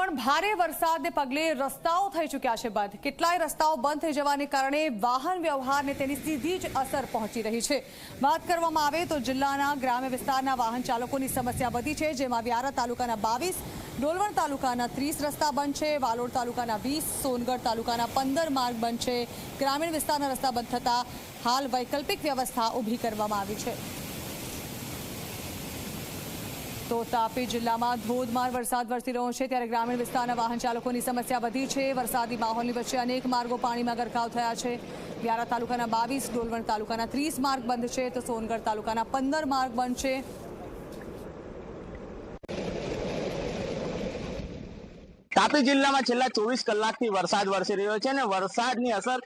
પણ ભારે વરસાદને પગલે રસ્તાઓ થઈ ચૂક્યા છે બંધ। કેટલાય રસ્તાઓ બંધ થઈ જવાને કારણે વાહન વ્યવહારને તેની સીધી જ અસર પહોંચી રહી છે। વાત કરવામાં આવે તો જિલ્લાના ગ્રામ્ય વિસ્તારના વાહન ચાલકોની સમસ્યા વધી છે, જેમાં વ્યારા તાલુકાના 22, ડોલવણ તાલુકાના 30 રસ્તા બંધ છે, વાલોડ તાલુકાના 20, સોનગઢ તાલુકાના 15 માર્ગ બંધ છે। ગ્રામીણ વિસ્તારના રસ્તા બંધ થતા હાલ વૈકલ્પિક વ્યવસ્થા ઊભી કરવામાં આવી છે। તો તાપી જિલ્લામાં ધોધમાર વરસાદ વરસી રહ્યો છે, ત્યારે ગ્રામીણ વિસ્તારના વાહન ચાલકોની સમસ્યા વધી છે। વરસાદી માહોલની વચ્ચે અનેક માર્ગો પાણીમાં ગરકાવ થયા છે। વ્યારા તાલુકાના 22, ડોલવણ તાલુકાના 30 માર્ગ બંધ છે, તો સોનગઢ તાલુકાના 15 માર્ગ બંધ છે। તાપી જિલ્લામાં છેલ્લા 24 કલાકથી વરસાદ વરસી રહ્યો છે અને વરસાદની અસર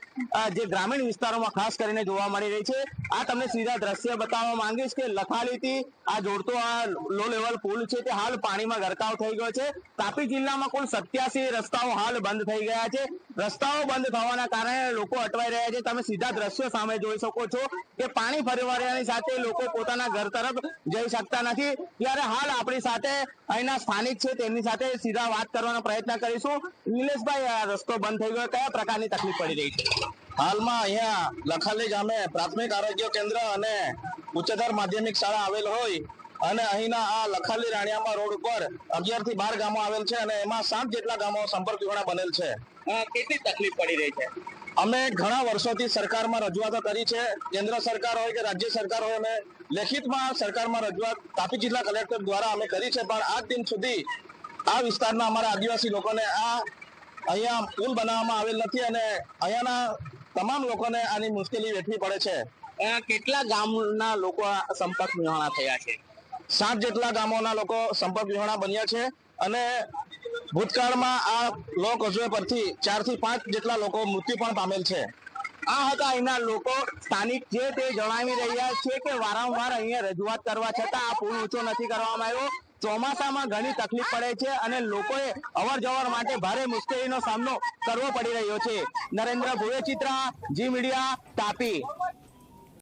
જે ગ્રામીણ વિસ્તારોમાં ખાસ કરીને જોવા મળી રહી છે। આ તમને સીધા દ્રશ્ય બતાવવા માંગીશ કે લખાલીથી આ જોડતો આ લો લેવલ પુલ છે તે હાલ પાણીમાં ગરકાવ થઈ ગયો છે। તાપી જિલ્લામાં કુલ 87 રસ્તાઓ હાલ બંધ થઈ ગયા છે। રસ્તાઓ બંધ થવાના કારણે લોકો અટવાઈ રહ્યા છે। તમે સીધા દ્રશ્યો સામે જોઈ શકો છો કે પાણી ફરી વળ્યાની સાથે લોકો પોતાના ઘર તરફ જઈ શકતા નથી। ત્યારે હાલ આપણી સાથે અહીંના સ્થાનિક છે તેમની સાથે સીધા વાત કરવાનો પ્રયત્ન કરીશું। નિલેશભાઈ, આ રસ્તો બંધ થઈ ગયો, કયા પ્રકારની તકલીફ પડી રહી છે? હાલમાં અહીંયા લખાલી ગામે પ્રાથમિક આરોગ્ય કેન્દ્ર અને ઉચ્ચતર માધ્યમિક શાળા આવેલ હોય અને અહીંના આ લખાલી રાણિયામાં રોડ ઉપર 11 થી 12 ગામો આવેલ છે અને એમાં 7 જેટલા ગામો સંપર્ક વિહોણા બનેલ છે। કેટલી તકલીફ પડી રહી છે? અમે ઘણા વર્ષોથી સરકારમાં રજૂઆતો કરી છે। કેન્દ્ર સરકાર હોય કે રાજ્ય સરકાર હોય, અમે લેખિતમાં સરકારમાં રજૂઆત તાપી જિલ્લા કલેક્ટર દ્વારા અમે કરી છે, પણ આજ દિન સુધી આ વિસ્તારના અમારા આદિવાસી લોકોને અહીંયા પુલ બનાવવામાં આવેલ નથી અને અહીંયાના તમામ લોકોને આની મુશ્કેલી વેઠવી પડે છે। કેટલા ગામના લોકો સંપર્ક વિહોણા થયા છે? 7 જેટલા ગામોના લોકો સંપર્ક વિહોણા બન્યા છે અને ભૂતકાળમાં આ લો કોઝવે પરથી 4 થી 5 જેટલા લોકો મૃત્યુ પણ પામેલ છે। આ હતા અહીંના લોકો, સ્થાનિક છે તે જણાવી રહ્યા છે કે વારંવાર અહીંયા રજૂઆત કરવા છતાં આ પુલ ઊંચો નથી કરવામાં આવ્યો। ચોમાસામાં ઘણી તકલીફ પડે છે અને લોકોએ અવર જવર માટે ભારે મુશ્કેલીનો સામનો કરવો પડી રહ્યો છે। નરેન્દ્ર ભુવેચિત્રા, જી મીડિયા, તાપી।